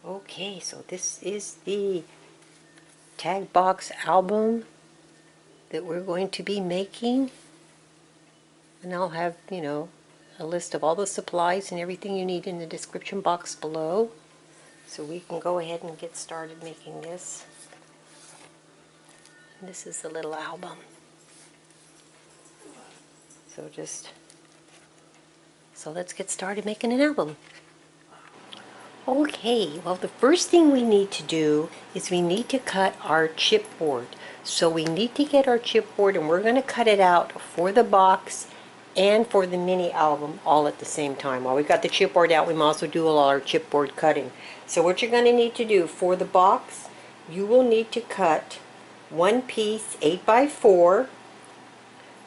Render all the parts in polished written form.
Okay, so this is the tag box album that we're going to be making, and I'll have, a list of all the supplies and everything you need in the description box below, so we can go ahead and get started making this. And this is the little album. So let's get started making an album. Okay, well, the first thing we need to do is we need to cut our chipboard. So we need to get our chipboard, and we're going to cut it out for the box and for the mini album all at the same time. While we got the chipboard out, we might also do all our chipboard cutting. So what you're going to need to do for the box, you will need to cut one piece 8x4.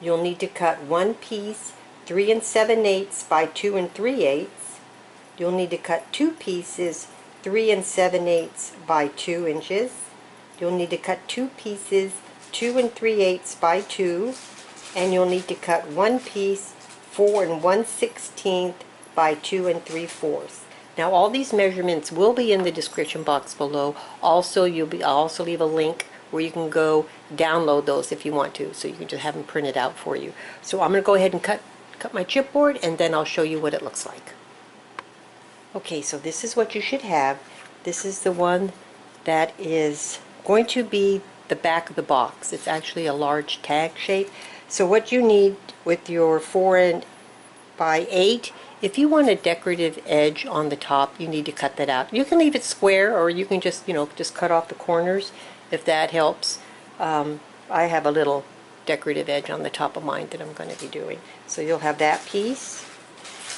You'll need to cut one piece 3 7/8 by 2 3/8. You'll need to cut two pieces 3 7/8 by 2 inches. You'll need to cut two pieces 2 3/8 by 2, and you'll need to cut one piece 4 1/16 by 2 3/4. Now all these measurements will be in the description box below. Also, I'll also leave a link where you can go download those if you want to, so you can just have them printed out for you. So I'm going to go ahead and cut my chipboard, and then I'll show you what it looks like. Okay, so this is what you should have. This is the one that is going to be the back of the box. It's actually a large tag shape. So what you need with your 4 by 8, if you want a decorative edge on the top, you need to cut that out. You can leave it square, or you can just, just cut off the corners if that helps. I have a little decorative edge on the top of mine that I'm going to be doing. So you'll have that piece.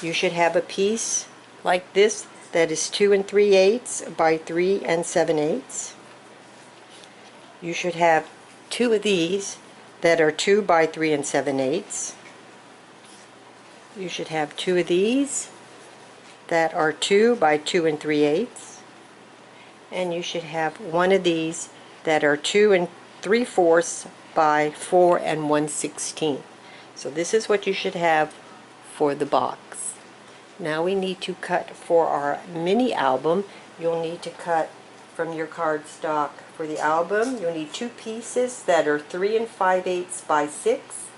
You should have a piece like this that is 2 3/8 by 3 7/8. You should have two of these that are 2 by 3 7/8. You should have two of these that are 2 by 2 3/8. And you should have one of these that are 2 3/4 by 4 1/16. So this is what you should have for the box. Now we need to cut for our mini album. You'll need to cut from your cardstock for the album. You'll need two pieces that are 3 5/8 by 6,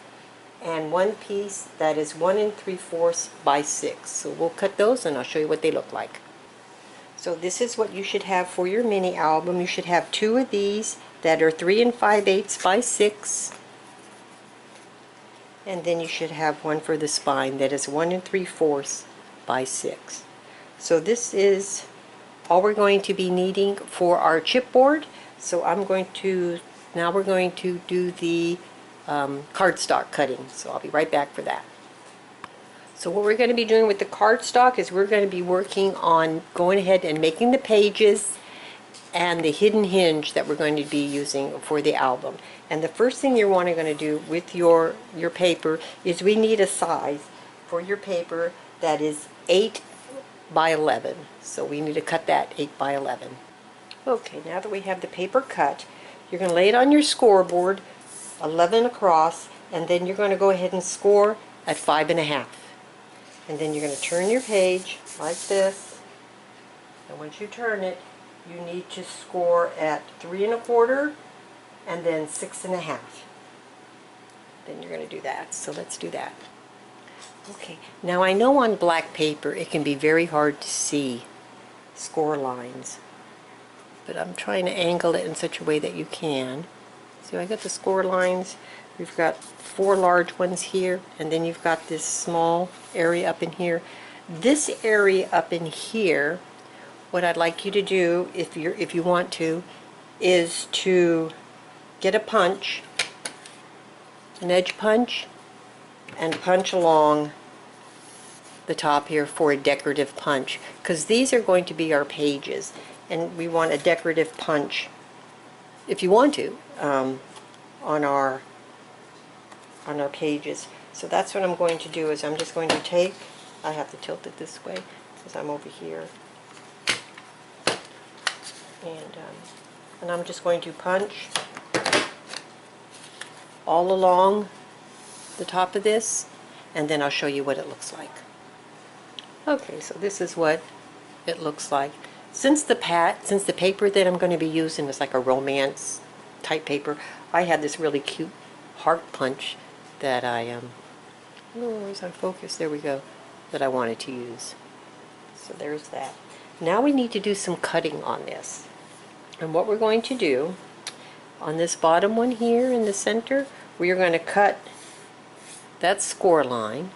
and one piece that is 1 3/4 by 6. So we'll cut those, and I'll show you what they look like. So this is what you should have for your mini album. You should have two of these that are 3 5/8 by 6, and then you should have one for the spine that is 1 3/4 by 6. So this is all we're going to be needing for our chipboard. So now we're going to do the cardstock cutting. So I'll be right back for that. So what we're going to be doing with the cardstock is we're going to be working on going ahead and making the pages and the hidden hinge that we're going to be using for the album. And the first thing you're going to do with your paper is we need a size for your paper that is 8 by 11. So we need to cut that 8 by 11. Okay, now that we have the paper cut, you're going to lay it on your scoreboard 11 across, and then you're going to go ahead and score at 5.5. And then you're going to turn your page like this, and once you turn it, you need to score at 3 1/4 and then 6.5. Then you're going to do that. So let's do that. Okay, now I know on black paper it can be very hard to see score lines, but I'm trying to angle it in such a way that you can. So I got the score lines. We've got 4 large ones here, and then you've got this small area up in here. This area up in here, what I'd like you to do, if you want to, is to get a punch, an edge punch, and punch along the top here for a decorative punch, because these are going to be our pages, and we want a decorative punch, if you want to, on our pages. So that's what I'm going to do. Is I'm just going to take, I have to tilt it this way because I'm over here, and I'm just going to punch all along the top of this, and then I'll show you what it looks like. Okay, so this is what it looks like. since the paper that I'm going to be using is like a romance type paper, I had this really cute heart punch that oh, where's our focus? There we go. That I wanted to use. So there's that. Now we need to do some cutting on this. And what we're going to do, on this bottom one here in the center, we are going to cut that score line.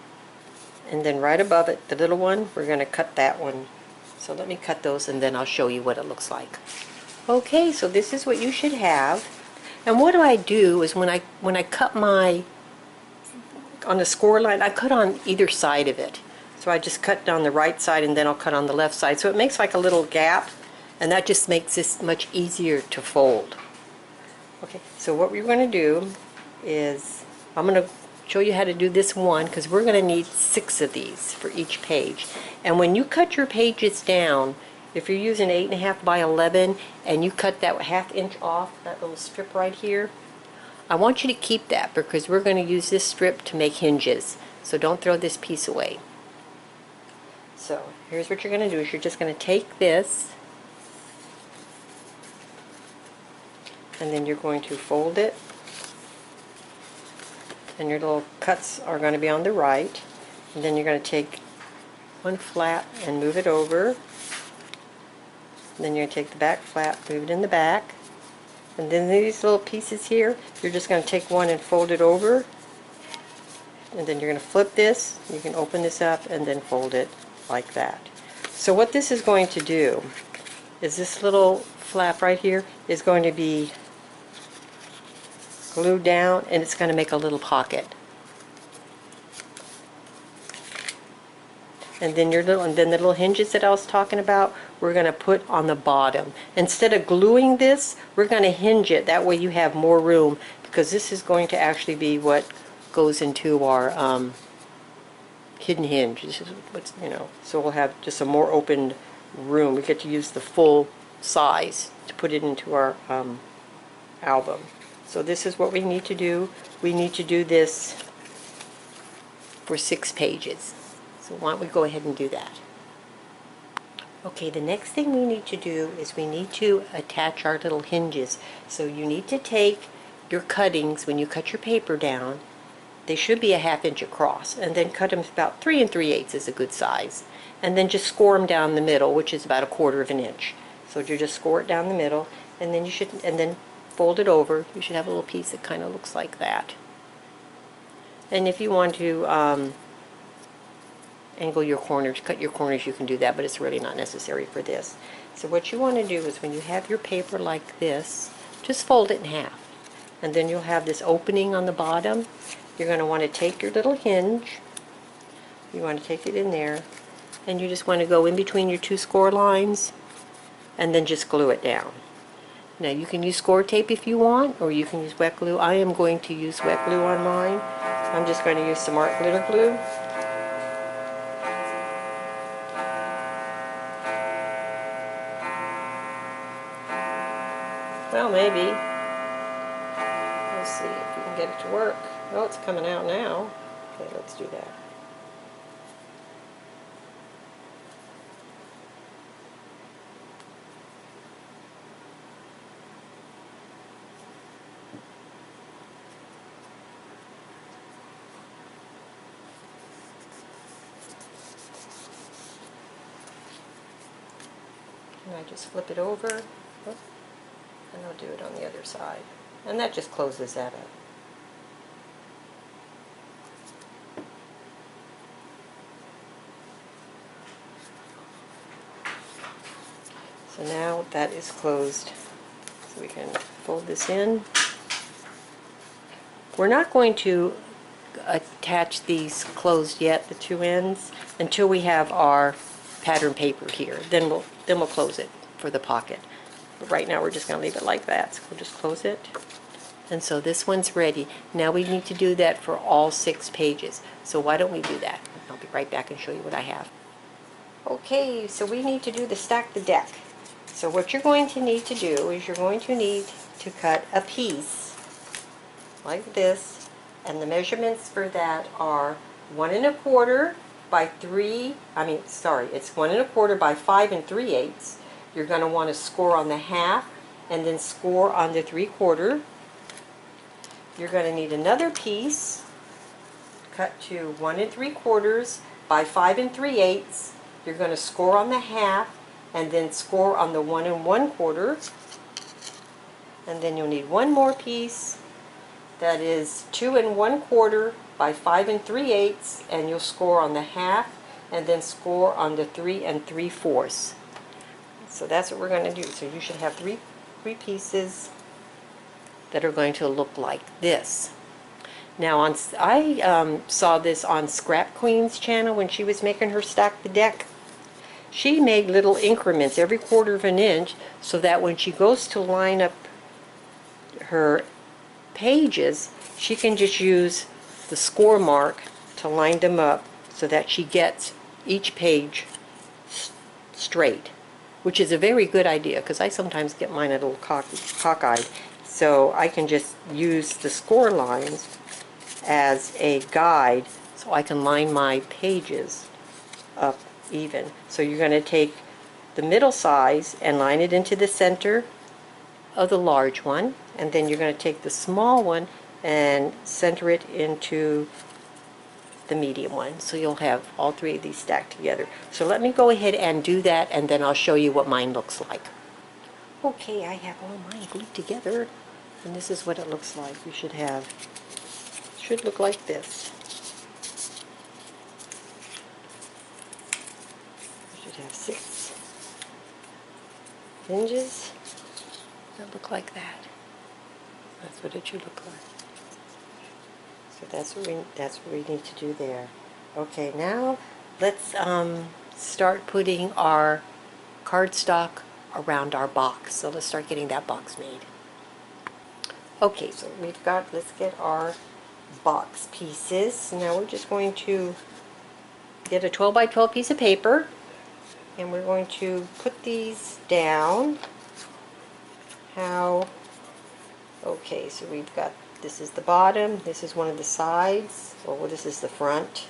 And then right above it, the little one, we're going to cut that one. So let me cut those and then I'll show you what it looks like. Okay, so this is what you should have. And what I do is when I cut my, on the score line, I cut on either side of it. So I just cut down the right side and then I'll cut on the left side. So it makes like a little gap, and that just makes this much easier to fold. Okay, so what we're going to do is, I'm going to show you how to do this one, because we're going to need 6 of these for each page. And when you cut your pages down, if you're using 8.5 by 11 and you cut that 1/2 inch off, that little strip right here, I want you to keep that because we're going to use this strip to make hinges. So don't throw this piece away. So here's what you're going to do, is you're just going to take this and then you're going to fold it, and your little cuts are going to be on the right, and then you're going to take one flap and move it over, and then you're going to take the back flap, move it in the back, and then these little pieces here, you're just going to take one and fold it over, and then you're going to flip this, you can open this up and then fold it like that. So what this is going to do is this little flap right here is going to be glued down, and it's going to make a little pocket. And then the little hinges that I was talking about, we're going to put on the bottom. Instead of gluing this, we're going to hinge it. That way you have more room, because this is going to actually be what goes into our hidden hinge. This is what's, so we'll have just a more open room. We get to use the full size to put it into our album. So this is what we need to do. We need to do this for 6 pages. So why don't we go ahead and do that. Okay, the next thing we need to do is we need to attach our little hinges. So you need to take your cuttings, when you cut your paper down, they should be a 1/2 inch across, and then cut them about 3 3/8 is a good size. And then just score them down the middle, which is about 1/4 inch. So you just score it down the middle, and then then fold it over. You should have a little piece that kind of looks like that. And if you want to angle your corners, cut your corners, you can do that, but it's really not necessary for this. So what you want to do is when you have your paper like this, just fold it in half. And then you'll have this opening on the bottom. You're going to want to take your little hinge, you want to take it in there, and you just want to go in between your 2 score lines and then just glue it down. Now you can use score tape if you want, or you can use wet glue. I am going to use wet glue on mine. I'm just going to use some art glitter glue. Well, maybe. Let's see if we can get it to work. Oh, it's coming out now. Okay, let's do that. And I just flip it over, and I'll do it on the other side. And that just closes that up. So now that is closed. So we can fold this in. We're not going to attach these closed yet, the 2 ends, until we have our pattern paper here. Then we'll close it for the pocket. But right now we're just going to leave it like that. So we'll just close it. And so this one's ready. Now we need to do that for all 6 pages. So why don't we do that? I'll be right back and show you what I have. Okay, so we need to do the stack the deck. So what you're going to need to do is you're going to need to cut a piece like this, and the measurements for that are 1 1/4 by 3, it's 1 1/4 by 5 3/8, you're going to want to score on the half and then score on the 3/4. You're going to need another piece cut to 1 3/4 by 5 3/8. You're going to score on the half and then score on the 1 1/4. And then you'll need one more piece that is 2 1/4 by 5 3/8, and you'll score on the half and then score on the 3 3/4. So that's what we're going to do. So you should have three pieces that are going to look like this. Now, I saw this on Scrap Queen's channel when she was making her stack the deck. She made little increments every 1/4 of an inch so that when she goes to line up her pages, she can just use the score mark to line them up so that she gets each page straight, which is a very good idea because I sometimes get mine a little cockeyed. So I can just use the score lines as a guide so I can line my pages up even. So you're going to take the middle size and line it into the center of the large one, and then you're going to take the small one and center it into the medium one. So you'll have all three of these stacked together. So let me go ahead and do that, and then I'll show you what mine looks like. Okay, I have all mine glued together, and this is what it looks like. You should look like this. You should have 6 hinges that look like that. That's what it should look like. So that's what we need to do there. Okay, now let's start putting our cardstock around our box. So let's start getting that box made. Okay, so let's get our box pieces. Now we're just going to get a 12 by 12 piece of paper, and we're going to put these down. Okay, so we've got, this is the bottom, this is one of the sides, well, this is the front,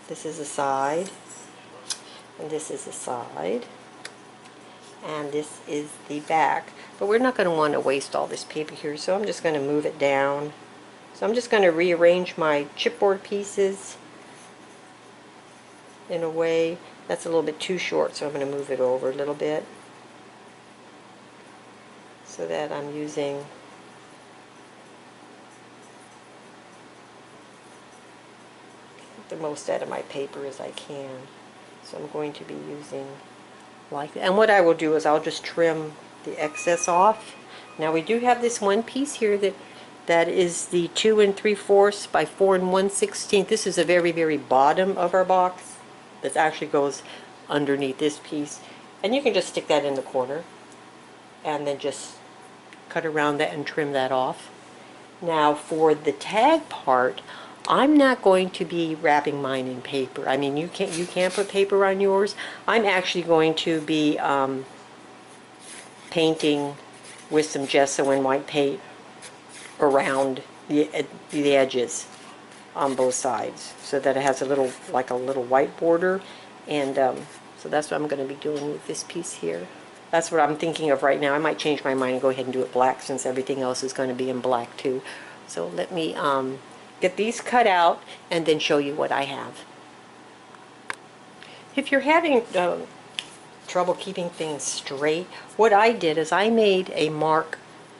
this is the side, and this is the side, and this is the back. But we're not going to want to waste all this paper here, so I'm just going to move it down. So I'm just going to rearrange my chipboard pieces in a way that's a little bit too short, so I'm going to move it over a little bit so that I'm using the most out of my paper as I can. So I'm going to be using like that. And what I will do is I'll just trim the excess off. Now we do have this one piece here that is the 2 3/4 by 4 1/16. This is the very, very bottom of our box. That actually goes underneath this piece. And you can just stick that in the corner and then just cut around that and trim that off. Now for the tag part, I'm not going to be wrapping mine in paper. I mean, you can't put paper on yours. I'm actually going to be painting with some gesso and white paint around the edges on both sides, so that it has a little, like a little white border. And so that's what I'm going to be doing with this piece here. That's what I'm thinking of right now. I might change my mind and go ahead and do it black, since everything else is going to be in black too. So let me get these cut out and then show you what I have. If you're having trouble keeping things straight, what I did is I made a mark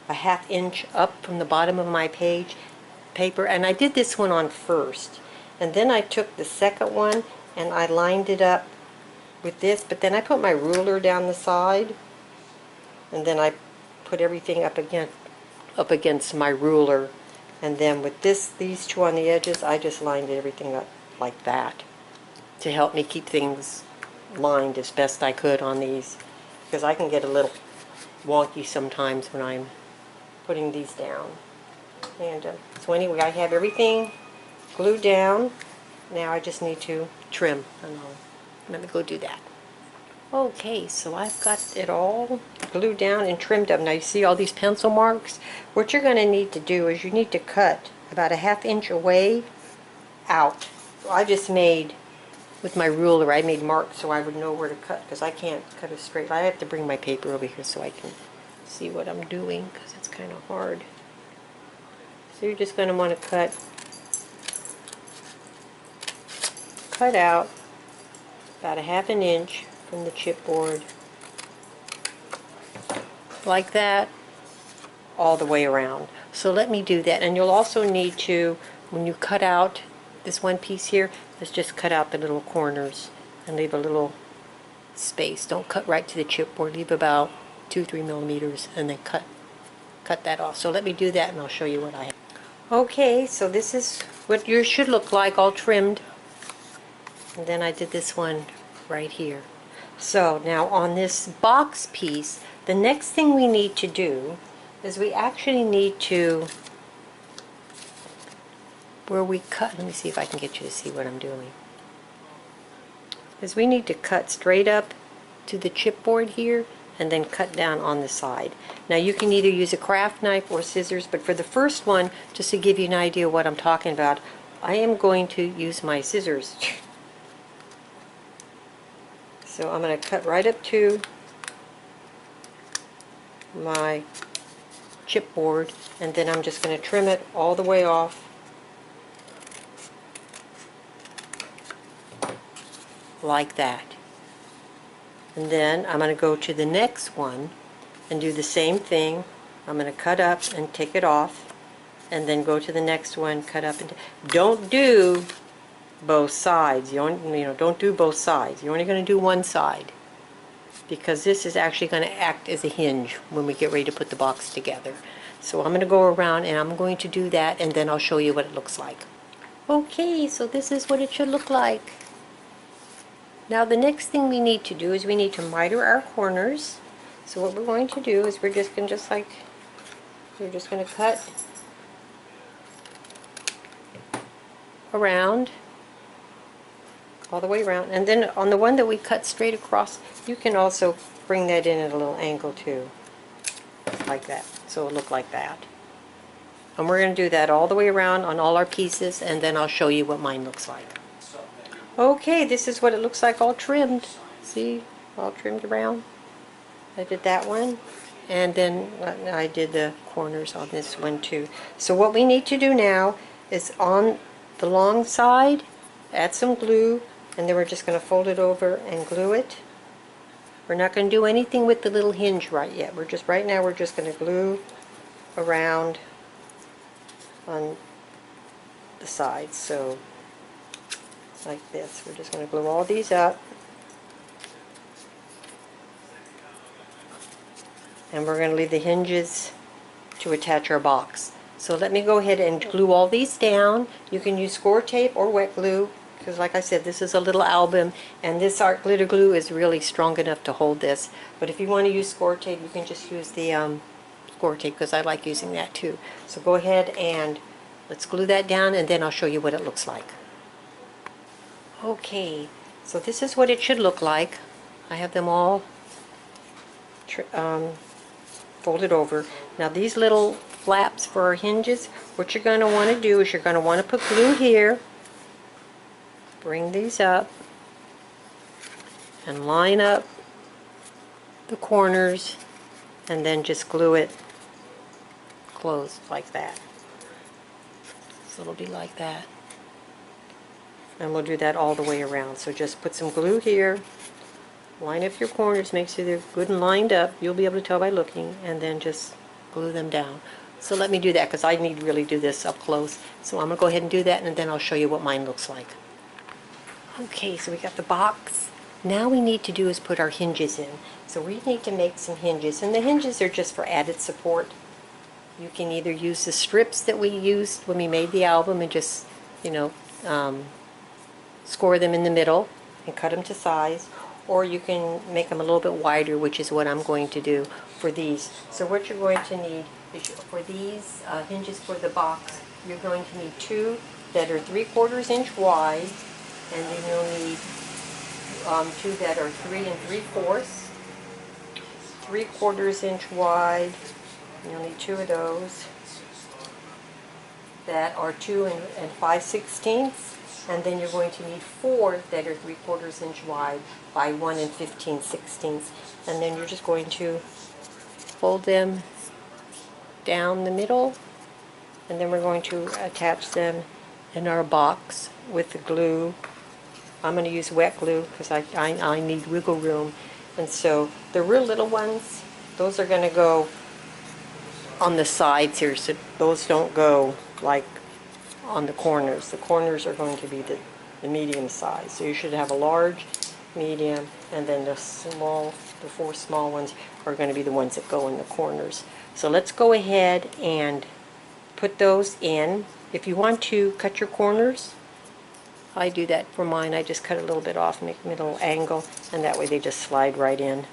a 1/2 inch up from the bottom of my paper, and I did this one on first, and then I took the second one and I lined it up with this, but then I put my ruler down the side, and then I put everything up against my ruler, and then with these two on the edges, I just lined everything up like that to help me keep things lined as best I could on these, because I can get a little wonky sometimes when I'm putting these down. And so anyway, I have everything glued down. Now I just need to trim. Let me go do that. Okay, so I've got it all glued down and trimmed up. Now you see all these pencil marks? What you're going to need to do is you need to cut about a 1/2 inch away out. So I just made with my ruler. I made marks so I would know where to cut, because I can't cut it straight. I have to bring my paper over here so I can see what I'm doing, because it's kind of hard. So you're just going to want to cut out about 1/2 inch from the chipboard, like that, all the way around. So let me do that. And you'll also need to, when you cut out this one piece here, let's just cut out the little corners and leave a little space. Don't cut right to the chipboard. Leave about 2-3 millimeters and then cut that off. So let me do that and I'll show you what I have. Okay, so this is what yours should look like, all trimmed. And then I did this one right here. So now on this box piece, the next thing we need to do is we actually need to, where we cut, let me see if I can get you to see what I'm doing, is we need to cut straight up to the chipboard here and then cut down on the side. Now you can either use a craft knife or scissors, but for the first one, just to give you an idea of what I'm talking about, I am going to use my scissors. So I'm going to cut right up to my chipboard, and then I'm just going to trim it all the way off like that. And then I'm going to go to the next one and do the same thing. I'm going to cut up and take it off, and then go to the next one, cut up and don't do both sides. Don't do both sides. You're only going to do one side, because this is actually going to act as a hinge when we get ready to put the box together. So I'm going to go around and I'm going to do that, and then I'll show you what it looks like. Okay, so this is what it should look like. Now the next thing we need to do is we need to miter our corners. So what we're going to do is we're just going to cut around, all the way around, and then on the one that we cut straight across, you can also bring that in at a little angle too, like that, so it'll look like that. And we're going to do that all the way around on all our pieces, and then I'll show you what mine looks like. Okay, this is what it looks like all trimmed. See, all trimmed around. I did that one, and then I did the corners on this one too. So what we need to do now is on the long side, add some glue, and then we're just going to fold it over and glue it. We're not going to do anything with the little hinge right yet. Right now we're just going to glue around on the sides. So like this. We're just going to glue all these up. And we're going to leave the hinges to attach our box. So let me go ahead and glue all these down. You can use score tape or wet glue, because like I said, this is a little album, and this art glitter glue is really strong enough to hold this. But if you want to use score tape, you can just use the score tape, because I like using that too. So go ahead and let's glue that down, and then I'll show you what it looks like. Okay, so this is what it should look like. I have them all folded over. Now these little flaps for our hinges, what you're going to want to do is you're going to want to put glue here, bring these up, and line up the corners, and then just glue it closed like that. So it'll be like that. And we'll do that all the way around. So just put some glue here, line up your corners, make sure they're good and lined up. You'll be able to tell by looking, and then just glue them down. So let me do that, because I need to really do this up close. So I'm going to go ahead and do that, and then I'll show you what mine looks like. Okay, so we got the box. Now we need to do is put our hinges in. So we need to make some hinges, and the hinges are just for added support. You can either use the strips that we used when we made the album and just, score them in the middle and cut them to size, or you can make them a little bit wider, which is what I'm going to do for these. So what you're going to need is, for these hinges for the box, you're going to need 2 that are 3/4 inch wide, and then you'll need 2 that are 3 3/4, 3/4 inch wide. You'll need 2 of those that are 2 5/16, And then you're going to need 4 that are 3/4 inch wide by 1 15/16. And then you're just going to fold them down the middle, and then we're going to attach them in our box with the glue. I'm going to use wet glue because I need wiggle room. And so the real little ones, those are going to go on the sides here, so those don't go like on the corners. The corners are going to be the medium size. So you should have a large, medium, and then the 4 small ones are going to be the ones that go in the corners. So let's go ahead and put those in. If you want to cut your corners, I do that for mine. I just cut a little bit off, make a little angle, and that way they just slide right in.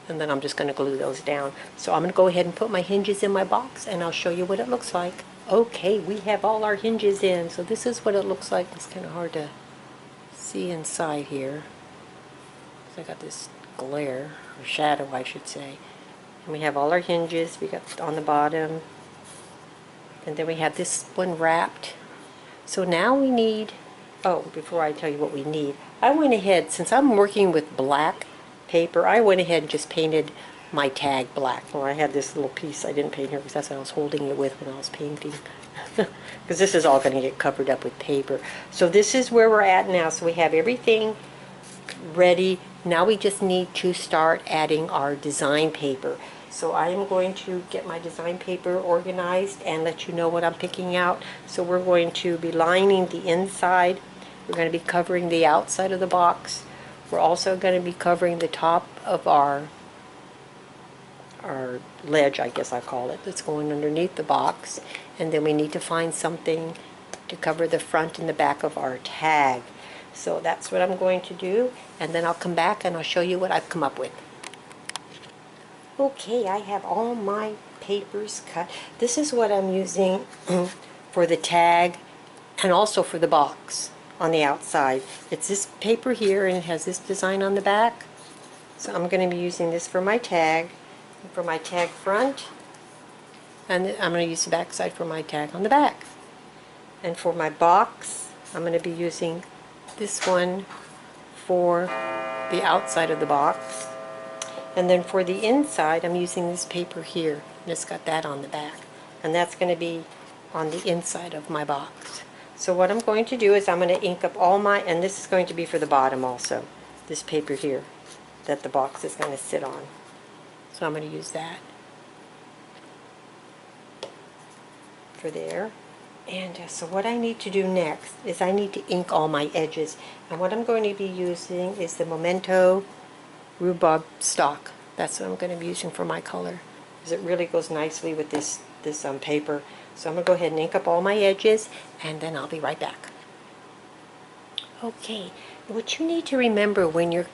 And then I'm just going to glue those down. So I'm going to go ahead and put my hinges in my box, and I'll show you what it looks like. Okay, we have all our hinges in, so this is what it looks like. It's kind of hard to see inside here. I got this glare, or shadow I should say. And we have all our hinges. We got on the bottom. And then we have this one wrapped. So now we need, oh, before I tell you what we need, I went ahead, since I'm working with black paper, I went ahead and just painted my tag black. Well, I had this little piece I didn't paint here because that's what I was holding it with when I was painting. Because this is all going to get covered up with paper. So this is where we're at now. So we have everything ready. Now we just need to start adding our design paper. So I am going to get my design paper organized and let you know what I'm picking out. So we're going to be lining the inside. We're going to be covering the outside of the box. We're also going to be covering the top of our ledge, I guess I call it, that's going underneath the box. And then we need to find something to cover the front and the back of our tag. So that's what I'm going to do, and then I'll come back and I'll show you what I've come up with. Okay, I have all my papers cut. This is what I'm using for the tag and also for the box on the outside. It's this paper here, and it has this design on the back. So I'm going to be using this for my tag, and for my tag front, and I'm going to use the back side for my tag on the back. And for my box, I'm going to be using this one for the outside of the box. And then for the inside, I'm using this paper here, and it's got that on the back. And that's going to be on the inside of my box. So what I'm going to do is I'm going to ink up all my, and this is going to be for the bottom also, this paper here that the box is going to sit on. So I'm going to use that for there. And so what I need to do next is I need to ink all my edges. And what I'm going to be using is the Memento Rhubarb stock. That's what I'm going to be using for my color, because it really goes nicely with this paper. So I'm going to go ahead and ink up all my edges, and then I'll be right back. Okay, what you need to remember when you're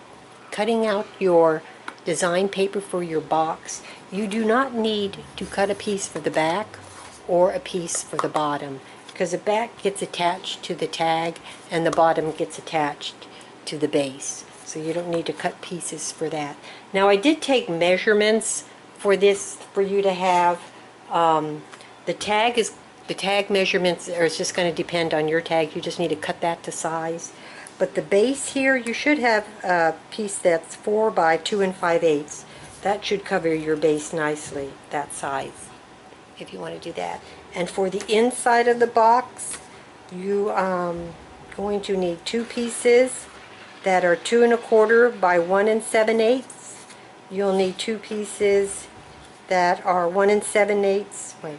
cutting out your design paper for your box, you do not need to cut a piece for the back or a piece for the bottom, because the back gets attached to the tag and the bottom gets attached to the base. So you don't need to cut pieces for that. Now I did take measurements for this for you to have. The tag measurements are just going to depend on your tag. You just need to cut that to size. But the base here, you should have a piece that's 4 by 2 5/8. That should cover your base nicely, that size, if you want to do that. And for the inside of the box, you going to need 2 pieces that are 2 1/4 by 1 7/8. You'll need 2 pieces that are 1 7/8. Wait,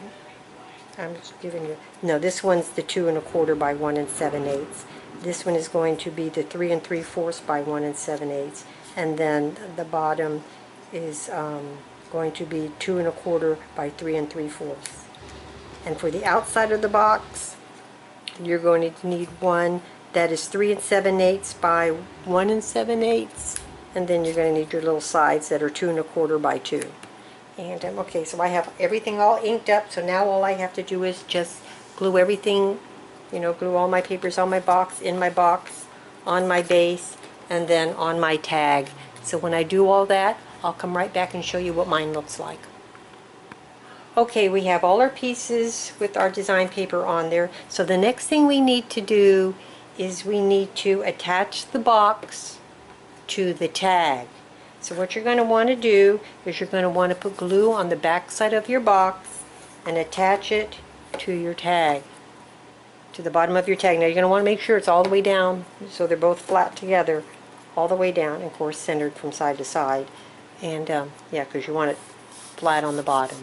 I'm just giving you, no, this one's the 2 1/4 by 1 7/8. This one is going to be the 3 3/4 by 1 7/8. And then the bottom is going to be 2 1/4 by 3 3/4. And for the outside of the box, you're going to need one that is 3 7/8 by 1 7/8. And then you're going to need your little sides that are 2 1/4 by 2. And okay, so I have everything all inked up, so now all I have to do is just glue everything, you know, glue all my papers on my box, in my box, on my base, and then on my tag. So when I do all that, I'll come right back and show you what mine looks like. Okay, we have all our pieces with our design paper on there. So the next thing we need to do is we need to attach the box to the tag. So what you're going to want to do is you're going to want to put glue on the back side of your box and attach it to your tag, to the bottom of your tag. Now you're going to want to make sure it's all the way down so they're both flat together, all the way down, and of course centered from side to side. And yeah, because you want it flat on the bottom.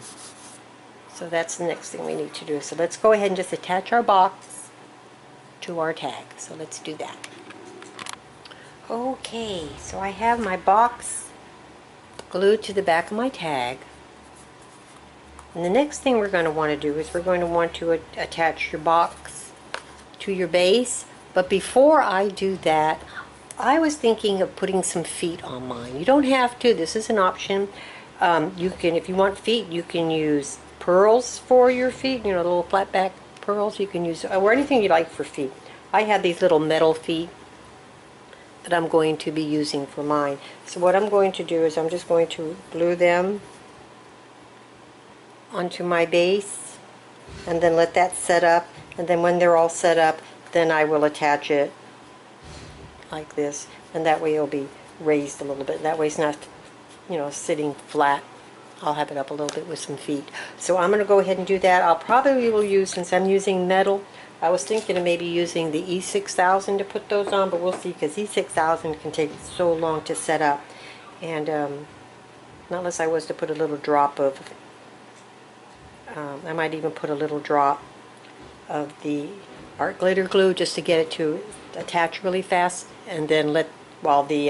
So that's the next thing we need to do. So let's go ahead and just attach our box to our tag. So let's do that. Okay, so I have my box glued to the back of my tag. And the next thing we're going to want to do is we're going to want to attach your box to your base. But before I do that, I was thinking of putting some feet on mine. You don't have to. This is an option. You can, if you want feet, you can use pearls for your feet. You know, little flat back pearls. You can use, or anything you like for feet. I have these little metal feet that I'm going to be using for mine. So what I'm going to do is I'm just going to glue them onto my base and then let that set up, and then when they're all set up, then I will attach it like this, and that way it'll be raised a little bit. That way it's not, you know, sitting flat. I'll have it up a little bit with some feet. So I'm going to go ahead and do that. I'll probably will use, since I'm using metal, I was thinking of maybe using the E6000 to put those on, but we'll see, because E6000 can take so long to set up. And not unless I was to put a little drop of, I might even put a little drop of the art glitter glue just to get it to attach really fast, and then let, while the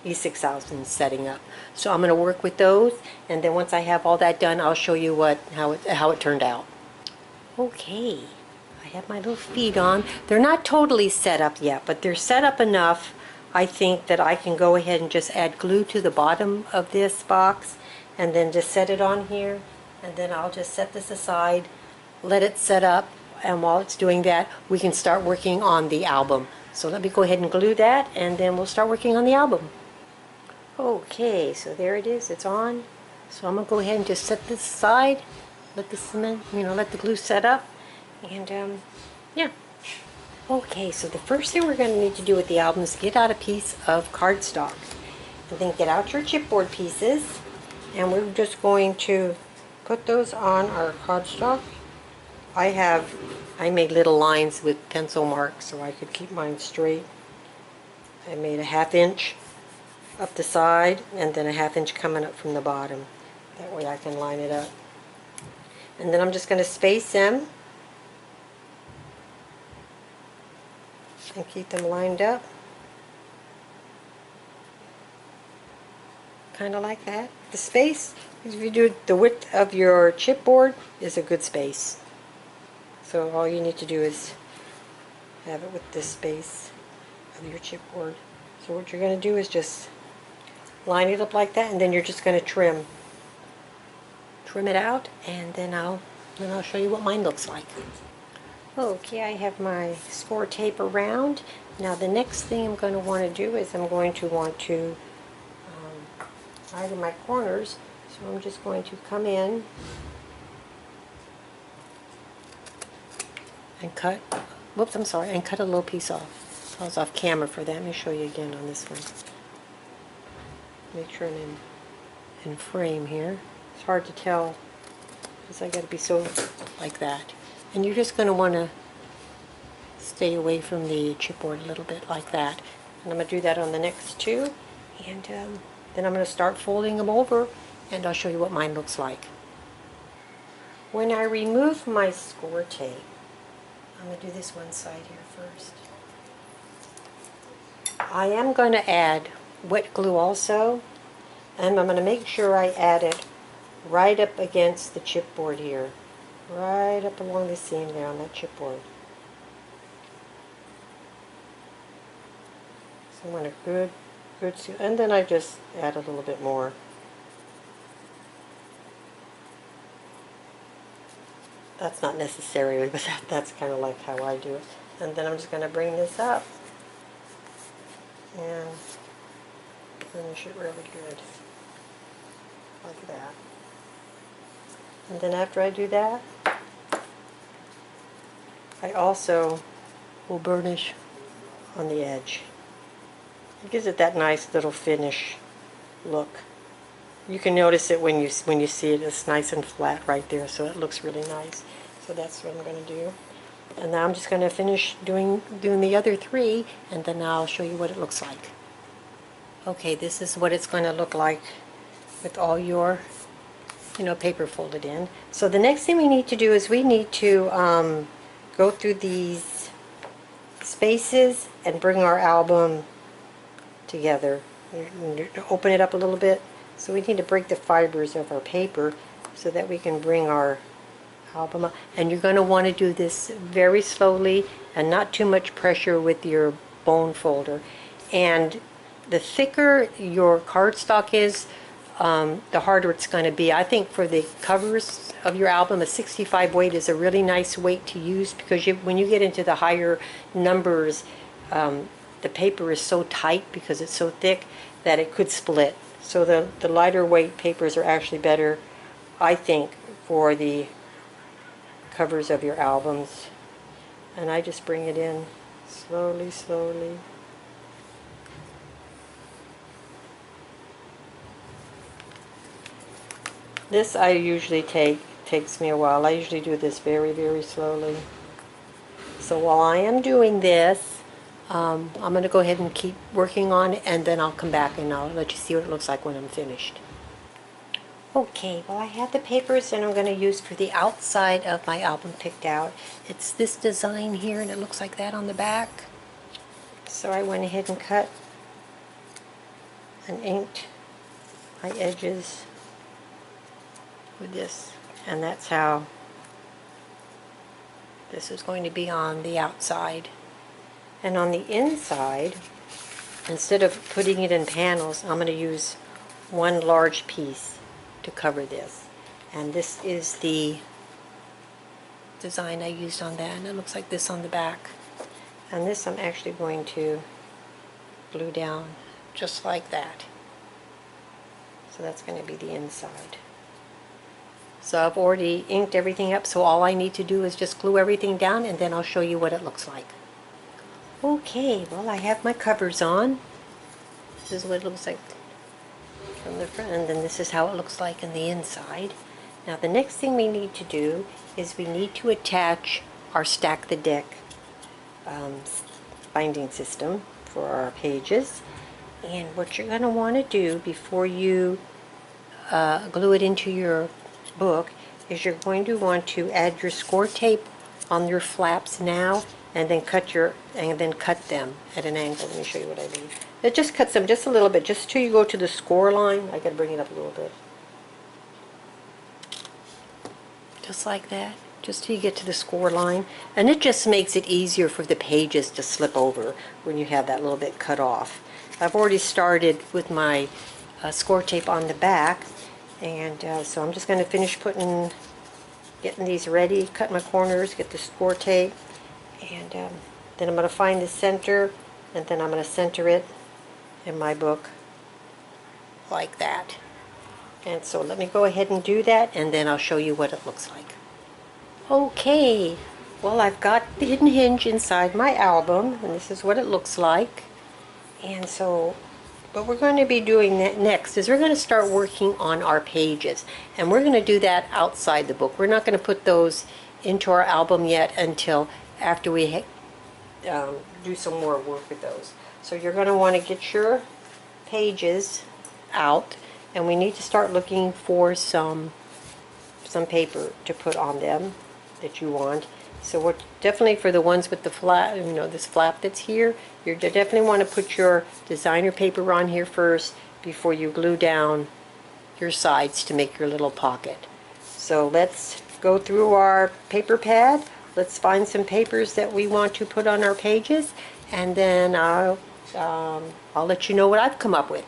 E6000 is setting up. So I'm going to work with those, and then once I have all that done, I'll show you how it turned out. Okay. I have my little feet on. They're not totally set up yet, but they're set up enough, I think, that I can go ahead and just add glue to the bottom of this box and then just set it on here, and then I'll just set this aside, let it set up, and while it's doing that, we can start working on the album. So let me go ahead and glue that, and then we'll start working on the album. Okay, so there it is, it's on. So I'm going to go ahead and just set this aside, let the cement, let the glue set up. And yeah. Okay, so the first thing we're going to need to do with the album is get out a piece of cardstock. And then get out your chipboard pieces. And we're just going to put those on our cardstock. I made little lines with pencil marks so I could keep mine straight. I made a 1/2 inch up the side and then a 1/2 inch coming up from the bottom. That way I can line it up. And then I'm just going to space them and keep them lined up, kind of like that. The space, if you do the width of your chipboard, is a good space. So all you need to do is have it with this space of your chipboard. So what you're going to do is just line it up like that, and then you're just going to trim it out, and then I'll show you what mine looks like. Okay, I have my score tape around. Now the next thing I'm going to want to do is I'm going to want to iron my corners. So I'm just going to come in and cut, whoops, I'm sorry, and cut a little piece off. I was off camera for that. Let me show you again on this one. Make sure I'm in frame here. It's hard to tell because I got to be so like that. And you're just going to want to stay away from the chipboard a little bit like that. And I'm going to do that on the next two. And then I'm going to start folding them over, and I'll show you what mine looks like. When I remove my score tape, I'm going to do this one side here first. I am going to add wet glue also, and I'm going to make sure I add it right up against the chipboard here. Right up along the seam there on that chipboard. So I want a good seal, and then I just add a little bit more. That's not necessary, but that's kind of like how I do it. And then I'm just going to bring this up and finish it really good, like that. And then after I do that, I also will burnish on the edge. It gives it that nice little finish look. You can notice it when you see it. It's nice and flat right there, so it looks really nice. So that's what I'm going to do. And now I'm just going to finish doing the other three, and then I'll show you what it looks like. Okay, this is what it's going to look like with all your, paper folded in. So the next thing we need to do is we need to go through these spaces and bring our album together. Open it up a little bit. So we need to break the fibers of our paper so that we can bring our album up. And you're going to want to do this very slowly and not too much pressure with your bone folder. And the thicker your cardstock is, the harder it's going to be. I think for the covers of your album, a 65 weight is a really nice weight to use, because when you get into the higher numbers, the paper is so tight because it's so thick that it could split. So the lighter weight papers are actually better, I think, for the covers of your albums. And I just bring it in slowly, slowly. This I usually takes me a while. I usually do this very, very slowly. So while I am doing this, I'm going to go ahead and keep working on it, and then I'll come back and I'll let you see what it looks like when I'm finished. Okay, well, I have the papers that I'm going to use for the outside of my album picked out. It's this design here, and it looks like that on the back. So I went ahead and cut and inked my edges with this, and that's how this is going to be on the outside. And on the inside, instead of putting it in panels, I'm going to use one large piece to cover this. And this is the design I used on that, and it looks like this on the back. And this I'm actually going to glue down just like that. So that's going to be the inside. So I've already inked everything up, so all I need to do is just glue everything down, and then I'll show you what it looks like. Okay, well, I have my covers on. This is what it looks like from the front, and then this is how it looks like in the inside. Now the next thing we need to do is we need to attach our Stack the Deck binding system for our pages. And what you're going to want to do before you glue it into your book is you're going to want to add your score tape on your flaps now, and then cut them at an angle. Let me show you what I mean. It just cuts them just a little bit, just till you go to the score line. I gotta bring it up a little bit. Just like that, just till you get to the score line. And it just makes it easier for the pages to slip over when you have that little bit cut off. I've already started with my score tape on the back, and so I'm just going to finish getting these ready, cut my corners, get the score tape, and then I'm going to find the center, and then I'm going to center it in my book like that. And so let me go ahead and do that, and then I'll show you what it looks like. Okay, well, I've got the hidden hinge inside my album, and this is what it looks like. And so what we're going to be doing next is we're going to start working on our pages, and we're going to do that outside the book. We're not going to put those into our album yet until after we do some more work with those. So you're going to want to get your pages out, and we need to start looking for some paper to put on them that you want. So we're definitely, for the ones with the flap, this flap that's here, you definitely want to put your designer paper on here first before you glue down your sides to make your little pocket. So let's go through our paper pad. Let's find some papers that we want to put on our pages, and then I'll let you know what I've come up with.